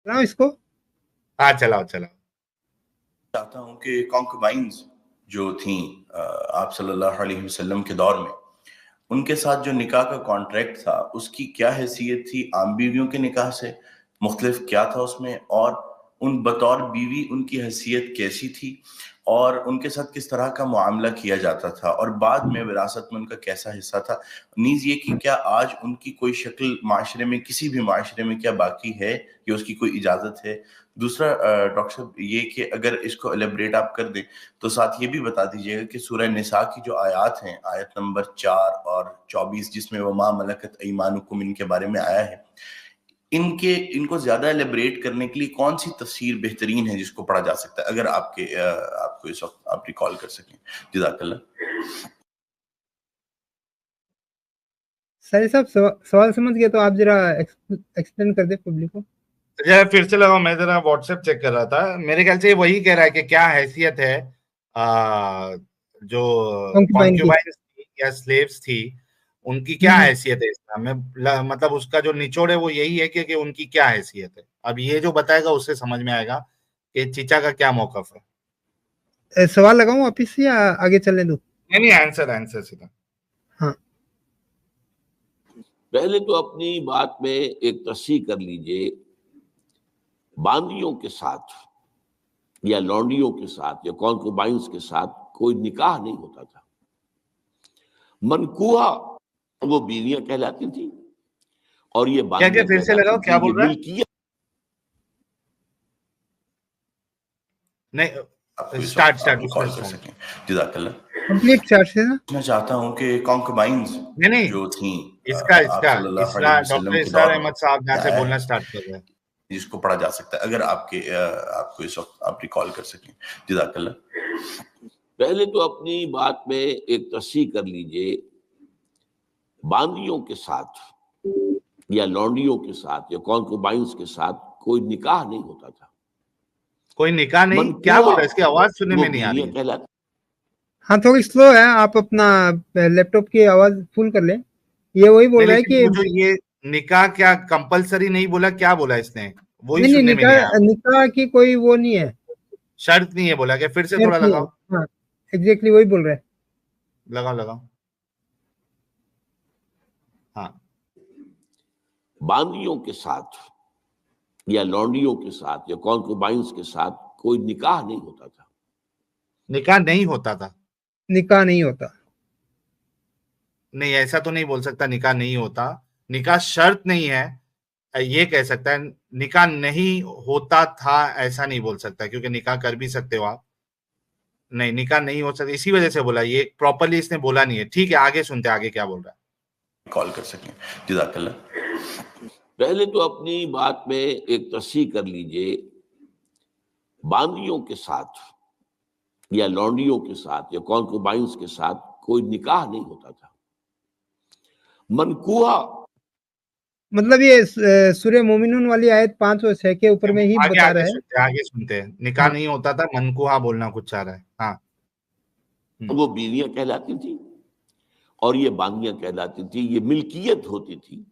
ना इसको। हाँ चलाओ चलाओ। चाहता हूँ कि कॉन्कुबाइंस जो थी आप सल्लल्लाहु अलैहि वसल्लम के दौर में, उनके साथ जो निकाह का कॉन्ट्रैक्ट था उसकी क्या हैसियत थी, आम बीवियों के निकाह से मुख्तलिफ क्या था उसमें, और उन बतौर बीवी उनकी हैसियत कैसी थी, और उनके साथ किस तरह का मुआमला किया जाता था, और बाद में विरासत में उनका कैसा हिस्सा था। नीज ये कि क्या आज उनकी कोई शक्ल माशरे में, किसी भी माशरे में क्या बाकी है, या उसकी कोई इजाज़त है। दूसरा डॉक्टर साहब ये कि अगर इसको एलेबरेट आप कर दें तो साथ ये भी बता दीजिएगा कि सूरह निसा की जो आयत हैं, आयत नंबर 4 और 24, जिसमें वमा मलकत ऐमानुकुम इनके बारे में आया है, इनको ज्यादा एलेबरेट करने के लिए कौन सी तफसीर बेहतरीन है जिसको पढ़ा जा सकता है, अगर आपको इस वक्त आप रिकॉल कर सकें। जज़ाकल्लाह। सर साहब सवाल समझ गए तो आप जरा एक्सप्लेन कर दे पब्लिक को। जरा फिर से लगाओ, मैं जरा व्हाट्सएप चेक कर रहा था, मेरे ख्याल से वही कह रहा है कि क्या हैसियत है जो कॉन्क्यूबाइंस थी या स्लेव्स थी, उनकी क्या हैसियत है इस्लाम में। मतलब उसका जो निचोड़ है वो यही है कि उनकी क्या हैसियत है। अब ये जो बताएगा उससे समझ में आएगा कि चीचा का क्या मौकफ है। सवाल लगाऊं वापिस या आगे चलने दूं? नहीं, आंसर सीधा। हाँ, पहले तो अपनी बात में एक तस्सीह कर लीजिए, बांदियों के साथ या लौंडियों के साथ या कॉन्कुबाइंस के साथ कोई निकाह नहीं होता था। मनकूहा वो बीवियां कहलाती थी, और ये क्या फिर से लगाओ, क्या बोल रहा है? नहीं, स्टार्ट कॉल कर सकें। जज़ाकल्लाह। कंप्लीट स्टार्ट से ना। मैं चाहता हूं कि कॉन्कुबाइंस जो थी इसका डॉक्टर इसरार अहमद साहब यहाँ से बोलना स्टार्ट कर रहे हैं, जिसको पढ़ा जा सकता है, अगर आपको इस वक्त आप रिकॉल कर सकें। जज़ाकल्लाह। पहले तो अपनी बात में एक तस्सीह कर लीजिए, बांदियों के साथ या लौंडियों के साथ या कॉन्कुबाइंस के साथ कोई निकाह नहीं होता था। कोई निकाह नहीं? क्या बोल रहा है? इसकी आवाज सुनने में नहीं आ रही है। हाँ, थोड़ी स्लो है, आप अपना लैपटॉप की आवाज फुल कर लें। ये वही बोल रहा है कि जो ये निकाह क्या कंपलसरी नहीं बोला, क्या बोला इसने? वही नहीं, सुनने में नहीं आया। निकाह की कोई वो नहीं है, शर्त नहीं है बोला क्या? फिर से थोड़ा लगाओ। हाँ, एग्जैक्टली वही बोल रहा है। लगाओ। हाँ, बांदियों के साथ या लौंडियों के साथ या कॉन्कुबाइंस के साथ कोई निकाह नहीं होता था। निकाह नहीं होता था? निकाह नहीं होता नहीं, ऐसा तो नहीं बोल सकता निकाह नहीं होता। निकाह शर्त नहीं है ये कह सकता है। निकाह नहीं होता था ऐसा नहीं बोल सकता, क्योंकि निकाह कर भी सकते हो आप। नहीं, निकाह नहीं हो सकता, इसी वजह से बोला। ये प्रॉपरली इसने बोला नहीं है। ठीक है, आगे सुनते, आगे क्या बोल रहा है। कॉल कर सकें। जज़ाकल्लाह। पहले तो अपनी बात में एक तस्सीह कर लीजिए, बांदियों के साथ या लौंडियों के साथ या कॉन्कुबाइंस के साथ कोई निकाह नहीं होता था। मनकूहा मतलब ये सूर्य मोमिनून वाली आयत 5 और 6 के ऊपर में ही बता रहा है। आगे सुनते हैं। निकाह नहीं होता था, मनकूहा बोलना कुछ चाह रहा है। हाँ, वो बीवियां कहलाती थी और ये बांदियां कहलाती थी। ये मिल्कियत होती थी,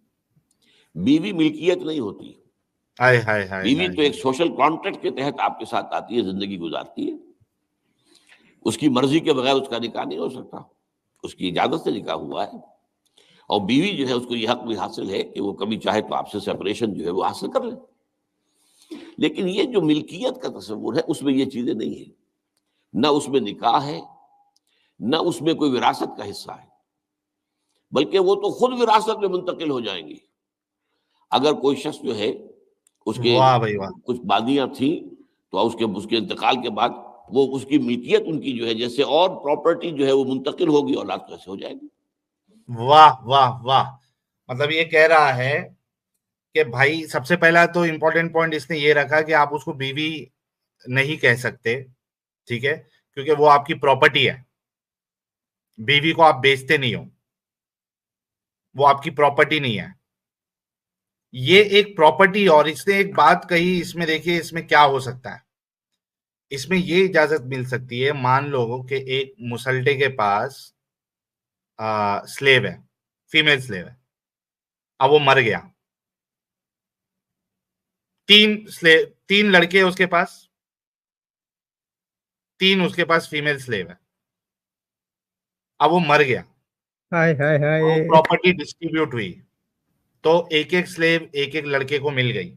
बीवी मिल्कियत नहीं होती। हाय हाय हाय। बीवी तो एक सोशल कॉन्ट्रैक्ट के तहत आपके साथ आती है, जिंदगी गुजारती है। उसकी मर्जी के बगैर उसका निकाह नहीं हो सकता, उसकी इजाजत से निकाह हुआ है। और बीवी जो है उसको यह हक भी हासिल है कि वो कभी चाहे तो आपसे सेपरेशन जो है वो हासिल कर ले। लेकिन ये जो मिल्कियत का तस्वुर है उसमें ये चीजें नहीं है, ना उसमें निकाह है, ना उसमें कोई विरासत का हिस्सा है, बल्कि वो तो खुद विरासत में मुंतकिल हो जाएंगी। अगर कोई शख्स जो है उसके कुछ बादियां थी तो उसके इंतकाल के बाद वो उसकी मिल्कियत उनकी जो है जैसे और प्रॉपर्टी जो है वो मुंतकिल होगी, औलाद कैसे हो जाएगी। वाह वाह वाह। मतलब ये कह रहा है कि भाई सबसे पहला तो इंपॉर्टेंट पॉइंट इसने ये रखा कि आप उसको बीवी नहीं कह सकते, ठीक है, क्योंकि वो आपकी प्रॉपर्टी है। बीवी को आप बेचते नहीं हो, वो आपकी प्रॉपर्टी नहीं है, ये एक प्रॉपर्टी। और इसने एक बात कही, इसमें देखिए इसमें क्या हो सकता है। इसमें ये इजाजत मिल सकती है, मान लो कि एक मुसल्टे के पास स्लेव है, फीमेल स्लेव है, अब वो मर गया, तीन लड़के उसके पास, 3 उसके पास फीमेल स्लेव है। अब वो मर गया, हाय हाय हाय। प्रॉपर्टी डिस्ट्रीब्यूट हुई, तो एक एक स्लेव एक एक लड़के को मिल गई।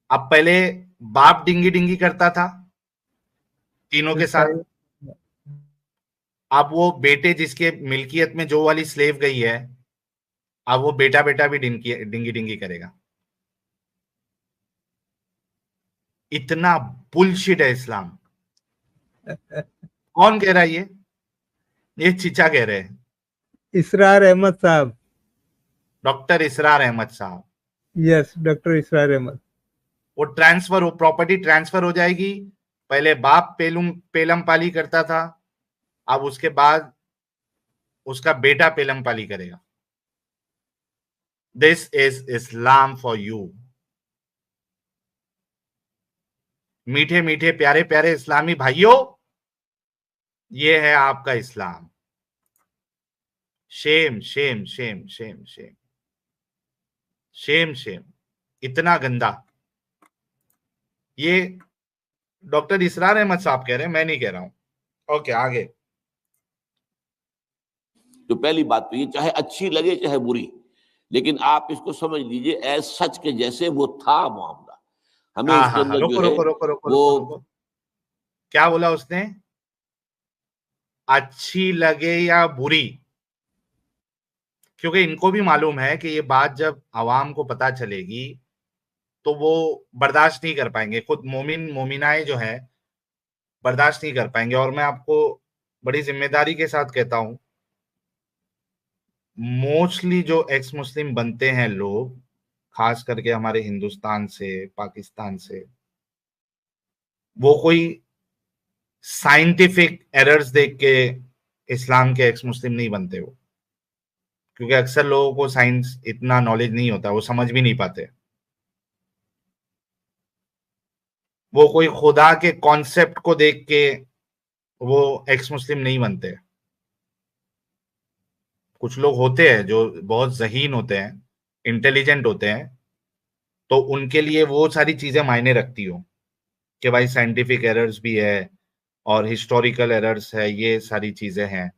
अब पहले बाप डिंगी डिंगी करता था तीनों के साथ, अब वो बेटे जिसके मिल्कियत में जो वाली स्लेव गई है, अब वो बेटा बेटा भी डिंगी डिंगी करेगा। इतना बुलशिट है इस्लाम। कौन कह रहा है ये चीचा कह रहे हैं, इसरार अहमद साहब। डॉक्टर इसरार अहमद साहब। यस, डॉक्टर इसरार अहमद। वो ट्रांसफर हो, प्रॉपर्टी ट्रांसफर हो जाएगी। पहले बाप पेलम पाली करता था, अब उसके बाद उसका बेटा पेलम पाली करेगा। This is Islam for you. मीठे मीठे प्यारे प्यारे इस्लामी भाइयों, ये है आपका इस्लाम। Shame shame shame shame shame shame shame, इतना गंदा। ये डॉक्टर इसरार अहमद साहब कह रहे हैं, मैं नहीं कह रहा हूं। ओके, आगे। तो पहली बात तो ये, चाहे अच्छी लगे चाहे बुरी, लेकिन आप इसको समझ लीजिए एज सच के जैसे वो था मामला। हमें उसके अंदर रुको जो है रुको रुको रुको वो रुको। क्या बोला उसने? अच्छी लगे या बुरी? क्योंकि इनको भी मालूम है कि ये बात जब आवाम को पता चलेगी तो वो बर्दाश्त नहीं कर पाएंगे। खुद मोमिनाएं जो है बर्दाश्त नहीं कर पाएंगे। और मैं आपको बड़ी जिम्मेदारी के साथ कहता हूं, मोस्टली जो एक्स मुस्लिम बनते हैं लोग, खास करके हमारे हिंदुस्तान से, पाकिस्तान से, वो कोई साइंटिफिक एरर्स देख के इस्लाम के एक्स मुस्लिम नहीं बनते वो। क्योंकि अक्सर लोगों को साइंस इतना नॉलेज नहीं होता, वो समझ भी नहीं पाते। वो कोई खुदा के कॉन्सेप्ट को देख के वो एक्स मुस्लिम नहीं बनते। कुछ लोग होते हैं जो बहुत ज़हीन होते हैं, इंटेलिजेंट होते हैं, तो उनके लिए वो सारी चीजें मायने रखती हो कि भाई साइंटिफिक एरर्स भी है और हिस्टोरिकल एरर्स है, ये सारी चीजें हैं।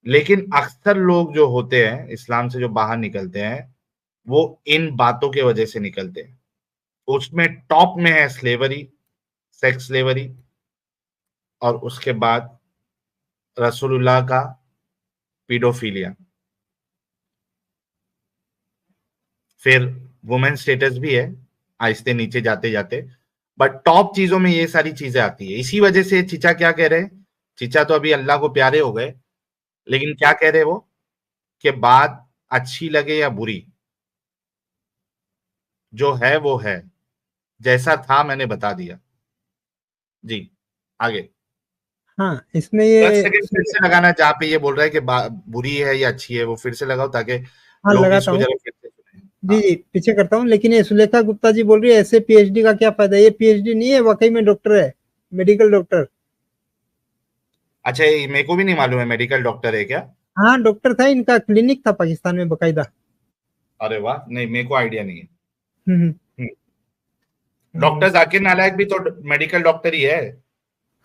लेकिन अक्सर लोग जो होते हैं इस्लाम से जो बाहर निकलते हैं, वो इन बातों के वजह से निकलते हैं। उसमें टॉप में है स्लेवरी, सेक्स स्लेवरी, और उसके बाद रसूलुल्लाह का पीडोफिलिया, फिर वुमेन स्टेटस भी है आहिस्ते नीचे जाते जाते, बट टॉप चीजों में ये सारी चीजें आती है। इसी वजह से चीचा क्या कह रहे हैं? चीचा तो अभी अल्लाह को प्यारे हो गए, लेकिन क्या कह रहे वो कि बात अच्छी लगे या बुरी, जो है वो है, जैसा था मैंने बता दिया। जी, आगे। हाँ, इसमें ये 10 सेकंड फिर से लगाना, जहाँ पे ये बोल रहा है कि बुरी है या अच्छी है, वो फिर से लगाओ ताकि हाँ, लोग लगाता इसको हूँ। जरा फिर से सुनें। जी जी, पीछे करता हूँ। लेकिन ये सुलेखा गुप्ता जी बोल रही है ऐसे पीएचडी का क्या फायदा? ये पीएचडी नहीं है, वाकई में डॉक्टर है, मेडिकल डॉक्टर। अच्छा, ये मेरे को भी नहीं मालूम है मेडिकल डॉक्टर है क्या? हाँ, डॉक्टर था, इनका क्लिनिक था पाकिस्तान में बकायदा। अरे वाह, नहीं मेरे को आइडिया नहीं है। हम्म। डॉक्टर जाकिर नालायक भी तो मेडिकल डॉक्टर ही है।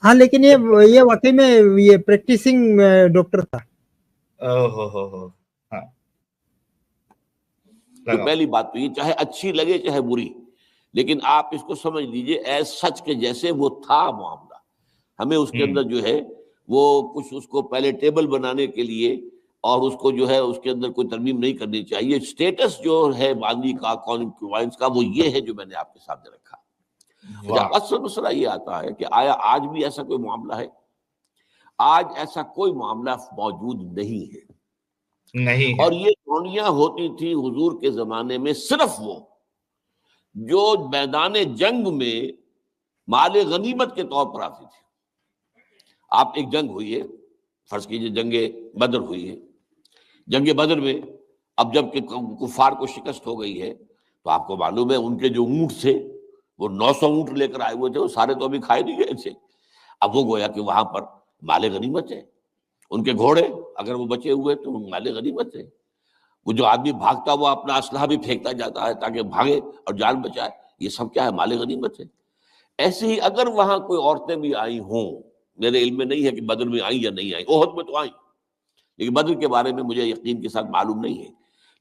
हाँ, लेकिन ये वाकई में ये प्रैक्टिसिंग डॉक्टर था। हो हाँ। तो पहली बात तो ये, चाहे अच्छी लगे चाहे बुरी, लेकिन आप इसको समझ लीजिए एज सच के जैसे वो था मामला। हमें उसके अंदर जो है वो कुछ उसको पहले टेबल बनाने के लिए और उसको जो है उसके अंदर कोई तरमीम नहीं करनी चाहिए। स्टेटस जो है बांदी का, कॉन्क्यूबाइंस का, वो ये है जो मैंने आपके सामने रखा। असल मसला ये आता है कि आया आज भी ऐसा कोई मामला है? आज ऐसा कोई मामला मौजूद नहीं है। नहीं है। और ये कौनियां होती थी हुजूर के जमाने में सिर्फ वो जो मैदान जंग में माले गनीमत के तौर पर आती थी। आप एक जंग हुई है, फर्ज कीजिए जंगे बदर हुई है। जंगे बदर में अब जब कुफार को शिकस्त हो गई है, तो आपको मालूम है उनके जो ऊंट थे वो 900 ऊंट लेकर आए हुए थे, वो सारे तो अभी खाए नहीं गए थे। अब वो गोया कि वहां पर माले गनीमत है। उनके घोड़े अगर वो बचे हुए तो माले गनीमत है। वो जो आदमी भागता हुआ अपना असलहा भी फेंकता जाता है ताकि भागे और जान बचाए, ये सब क्या है? माले गनीमत है। ऐसे ही अगर वहां कोई औरतें भी आई हों, मेरे इल्म में नहीं है कि बद्र में आई या नहीं आई, ओहद में तो आई, लेकिन बद्र के बारे में मुझे यकीन के साथ मालूम नहीं है,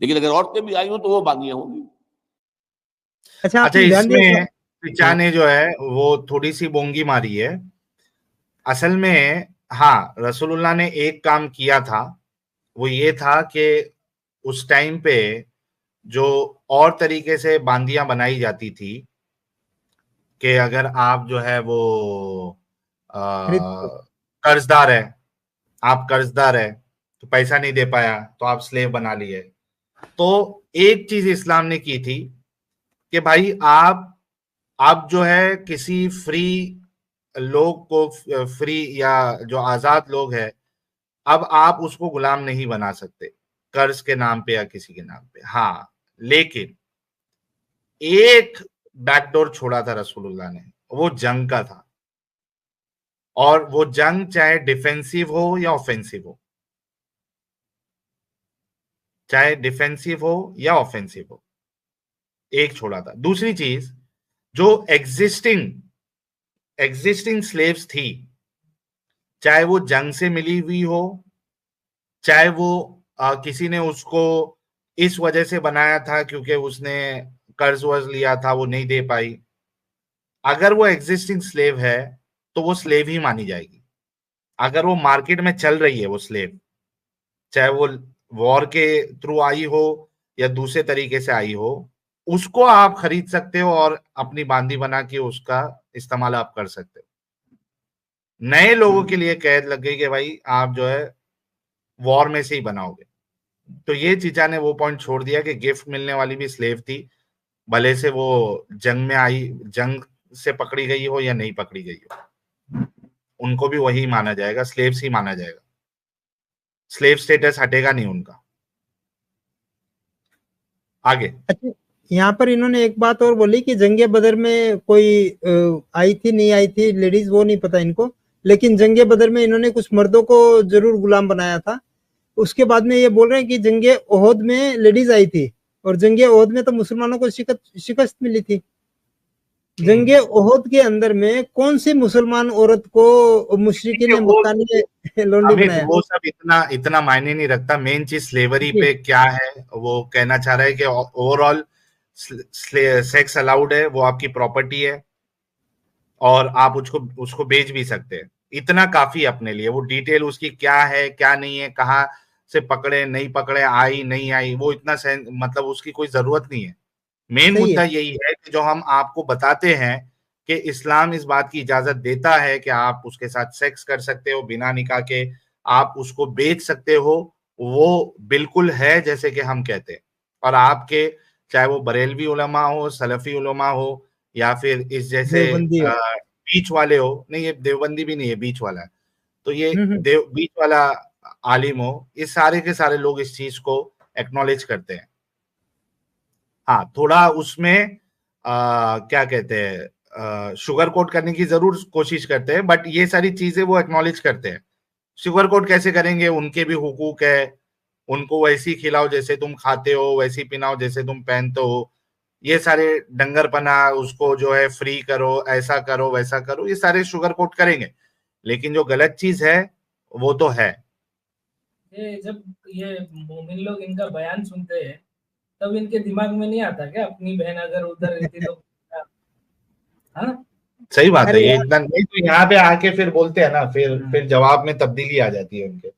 लेकिन अगर औरतें भी आई हों तो वो बागियां होंगी। अच्छा, इसमें पिचा ने जो है वो थोड़ी सी बोंगी मारी है। असल में हाँ, रसूलुल्लाह ने एक काम किया था, वो ये था कि उस टाइम पे जो और तरीके से बांदियां बनाई जाती थी कि अगर आप जो है वो कर्जदार है, आप कर्जदार है तो पैसा नहीं दे पाया तो आप स्लेव बना लिए। तो एक चीज इस्लाम ने की थी कि भाई आप जो है किसी फ्री लोग को, फ्री या जो आजाद लोग है, अब आप उसको गुलाम नहीं बना सकते कर्ज के नाम पे या किसी के नाम पे। हाँ, लेकिन एक बैकडोर छोड़ा था रसूलुल्लाह ने, वो जंग का था। और वो जंग चाहे डिफेंसिव हो या ऑफेंसिव हो, चाहे डिफेंसिव हो या ऑफेंसिव हो, एक छोड़ा था। दूसरी चीज, जो एग्जिस्टिंग स्लेव्स थी, चाहे वो जंग से मिली हुई हो, चाहे वो किसी ने उसको इस वजह से बनाया था क्योंकि उसने कर्ज वर्ज लिया था, वो नहीं दे पाई, अगर वो एग्जिस्टिंग स्लेव है तो वो स्लेव ही मानी जाएगी। अगर वो मार्केट में चल रही है वो स्लेव, चाहे वो वॉर के थ्रू आई हो या दूसरे तरीके से आई हो, उसको आप खरीद सकते हो और अपनी बांदी बना के उसका इस्तेमाल आप कर सकते हो। नए लोगों के लिए कैद लग गई कि भाई आप जो है वॉर में से ही बनाओगे। तो ये चीजा ने वो पॉइंट छोड़ दिया कि गिफ्ट मिलने वाली भी स्लेव थी, भले से वो जंग में आई, जंग से पकड़ी गई हो या नहीं पकड़ी गई हो, उनको भी वही माना जाएगा, स्लेव्स ही माना जाएगा, स्लेव स्टेटस हटेगा नहीं उनका। आगे। अच्छा, यहाँ पर इन्होंने एक बात और बोली कि जंगे बदर में कोई आई थी नहीं आई थी लेडीज, वो नहीं पता इनको, लेकिन जंगे बदर में इन्होंने कुछ मर्दों को जरूर गुलाम बनाया था। उसके बाद में ये बोल रहे हैं कि जंगे ओहद में लेडीज आई थी, और जंगे ओहद में तो मुसलमानों को शिकस्त मिली थी। जंगे ओहद के अंदर में कौन सी मुसलमान औरत को मुशरिकीन ने मक्का ने लोंडी बनाया? वो सब इतना मायने नहीं रखता। मेन चीज स्लेवरी पे क्या है, वो कहना चाह रहा है कि ओवरऑल सेक्स अलाउड है, वो आपकी प्रॉपर्टी है और आप उसको बेच भी सकते हैं, इतना काफी अपने लिए। वो डिटेल उसकी क्या है क्या नहीं है, कहाँ से पकड़े नहीं पकड़े, आई नहीं आई, वो इतना मतलब उसकी कोई जरूरत नहीं है। मेन मुद्दा यही है कि जो हम आपको बताते हैं कि इस्लाम इस बात की इजाजत देता है कि आप उसके साथ सेक्स कर सकते हो बिना निकाह के, आप उसको बेच सकते हो, वो बिल्कुल है जैसे कि हम कहते हैं। और आपके चाहे वो बरेलवी उलमा हो, सलफी उलमा हो, या फिर इस जैसे बीच वाले हो, नहीं ये देवबंदी भी नहीं है, बीच वाला है, तो ये बीच वाला आलिम हो, ये सारे के सारे लोग इस चीज को एक्नॉलेज करते हैं। हाँ, थोड़ा उसमें क्या कहते हैं, शुगर कोट करने की जरूर कोशिश करते हैं, बट ये सारी चीजें वो एक्नॉलेज करते हैं। शुगर कोट कैसे करेंगे, उनके भी हुकूक है, उनको वैसी खिलाओ जैसे तुम खाते हो, वैसी पिनाओ जैसे तुम पहनते हो, ये सारे डंगरपना, उसको जो है फ्री करो, ऐसा करो वैसा करो, ये सारे शुगर कोट करेंगे। लेकिन जो गलत चीज है वो तो है। जब ये मोमिन लोग इनका बयान सुनते हैं तब इनके दिमाग में नहीं आता क्या अपनी बहन अगर उधर रहती तो? हाँ, सही बात है, ये एकदम। नहीं तो यहाँ पे आके फिर बोलते हैं ना, फिर जवाब में तब्दीली आ जाती है उनके।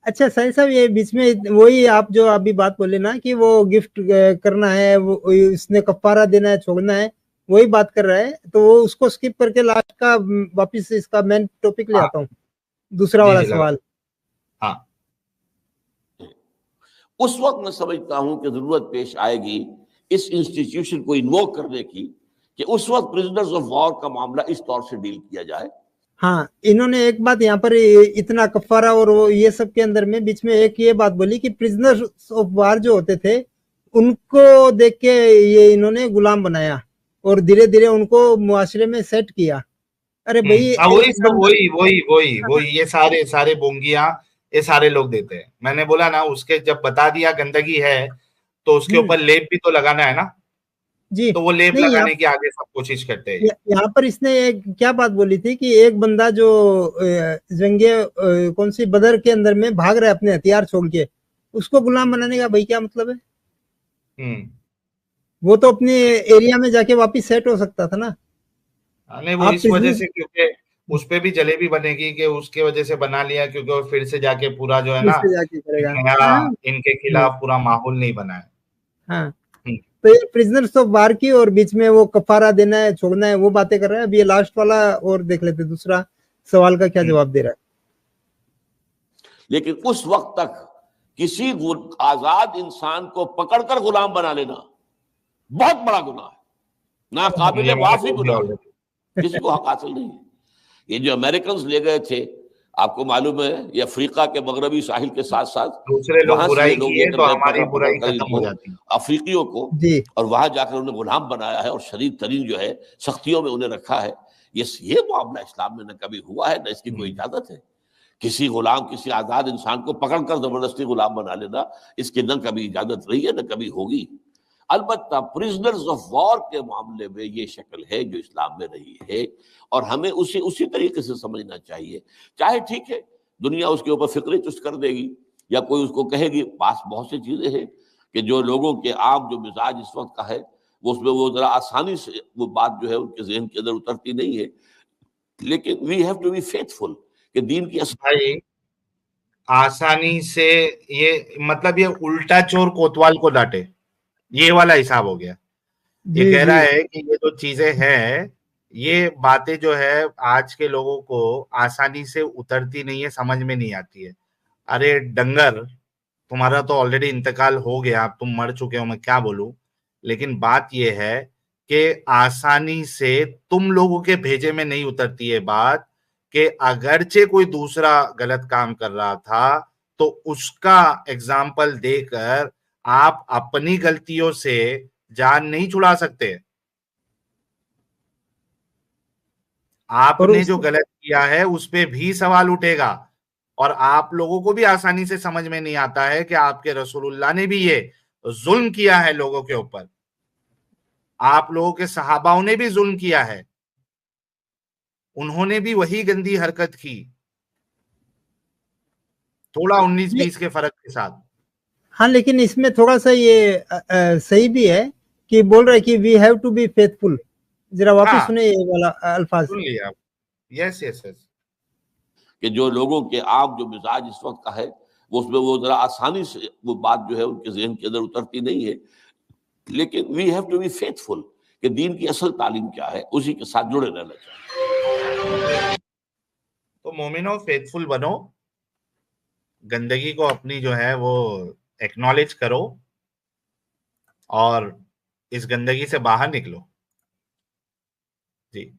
अच्छा साहिल साहब, ये बीच में वही आप जो अभी बात बोले ना कि वो गिफ्ट करना है, वो उसने कफारा देना है, छोड़ना है, वही बात कर रहा है, तो वो उसको स्किप करके लास्ट का वापिस इसका मेन टॉपिक ले आता हूँ, दूसरा वाला सवाल। हाँ, उस वक्त मैं समझता हूं कि जरूरत पेश आएगी इस इंस्टीट्यूशन को इन्वोक करने की कि उस वक्त प्रिजनर्स ऑफ वॉर का मामला इस तौर से डील किया जाए। हाँ, इन्होंने एक बात यहाँ पर इतना कफारा और वो ये सब के अंदर में बीच में एक ये बात बोली कि प्रिजनर्स ऑफ वॉर जो होते थे उनको देख के ये इन्होंने गुलाम बनाया और धीरे धीरे उनको मुआशरे में सेट किया। अरे भाई, वही ये सारे बोंगियां ये सारे लोग देते हैं। मैंने बोला ना, उसके जब बता दिया गंदगी है तो उसके ऊपर लेप भी तो लगाना है ना, जी तो वो लेप नहीं, लगाने की आगे सब कोशिश करते हैं। यहाँ पर इसने एक क्या बात बोली थी कि एक बंदा जो जंगे कौन सी बदर के अंदर में भाग रहा है अपने हथियार छोड़ के, उसको गुलाम बनाने का भाई क्या मतलब है? वो तो अपने एरिया में जाके वापिस सेट हो सकता था ना। नहीं, वो आप इस वजह से, क्योंकि उस पे भी जलेबी बनेगी कि उसके वजह से बना लिया, क्योंकि वो फिर से जाके पूरा जो है फिर ना, से जाके करेगा। नया हाँ, इनके खिलाफ पूरा माहौल नहीं बना है। हाँ। तो ये प्रिजनर्स ऑफ वार की और बीच में वो कफारा देना है, छोड़ना है, वो बातें कर रहा है। अब ये लास्ट वाला और देख लेते, दूसरा सवाल का क्या जवाब दे रहा है। लेकिन उस वक्त तक किसी आजाद इंसान को पकड़कर गुलाम बना लेना बहुत बड़ा गुनाह है, ना काबिल माफी गुनाह है, किसी को हक हासिल नहीं है। ये जो अमेरिकन ले गए थे, आपको मालूम है, ये अफ्रीका के मगरबी साहिल के साथ साथ दूसरे लोग वहां से बुराई ये लोग किए लेकर तो गए हमारी बुराई पकड़ खत्म हो जाती है। अफ्रीकियों को, और वहां जाकर उन्हें गुलाम बनाया है और शरीफ तरीन जो है सख्तियों में उन्हें रखा है। ये मामला इस्लाम में न कभी हुआ है, न इसकी कोई इजाजत है। किसी गुलाम, किसी आजाद इंसान को पकड़कर जबरदस्ती गुलाम बना लेना, इसकी न कभी इजाजत रही है, न कभी होगी। अलबत्ता प्रिजनर्स ऑफ वॉर के मामले में ये शक्ल है जो इस्लाम में रही है, और हमें उसी तरीके से समझना चाहिए। चाहे ठीक है दुनिया उसके ऊपर फिक्र चुस्त कर देगी या कोई उसको कहेगी, पास बहुत सी चीजें हैं कि जो लोगों के आम जो मिजाज इस वक्त का है वो उसमें वो जरा आसानी से वो बात जो है उनके जहन के अंदर उतरती नहीं है। लेकिन we have to be faithful कि दीन की भाई आसानी से, ये मतलब ये उल्टा चोर कोतवाल को डांटे, ये वाला हिसाब हो गया। ये कह रहा है कि ये जो चीजें हैं, ये बातें जो है आज के लोगों को आसानी से उतरती नहीं है, समझ में नहीं आती है। अरे डंगर, तुम्हारा तो ऑलरेडी इंतकाल हो गया, तुम मर चुके हो, मैं क्या बोलूं। लेकिन बात यह है कि आसानी से तुम लोगों के भेजे में नहीं उतरती है बात, कि अगरचे कोई दूसरा गलत काम कर रहा था तो उसका एग्जाम्पल देकर आप अपनी गलतियों से जान नहीं छुड़ा सकते। आपने जो गलत किया है उस पे भी सवाल उठेगा, और आप लोगों को भी आसानी से समझ में नहीं आता है कि आपके रसूलुल्लाह ने भी ये जुल्म किया है लोगों के ऊपर, आप लोगों के सहाबाओं ने भी जुल्म किया है, उन्होंने भी वही गंदी हरकत की, थोड़ा 19-20 के फर्क के साथ। हाँ, लेकिन इसमें थोड़ा सा ये सही भी है कि बोल रहा है कि we have to be faithful. जरा वापस सुने ये वाला अल्फाज। सुन लिया। Yes yes yes. कि जो लोगों के आम जो मिजाज इस वक्त का है वो उसमें वो जरा आसानी से वो बात जो है उनके जहन के अंदर उतरती नहीं है। लेकिन we have to be faithful कि दीन की असल तालीम क्या है, उसी के साथ जुड़े रहना चाहिए। तो मोमिनो फेथफुल बनो, गंदगी को अपनी जो है वो एक्नॉलेज करो और इस गंदगी से बाहर निकलो। जी।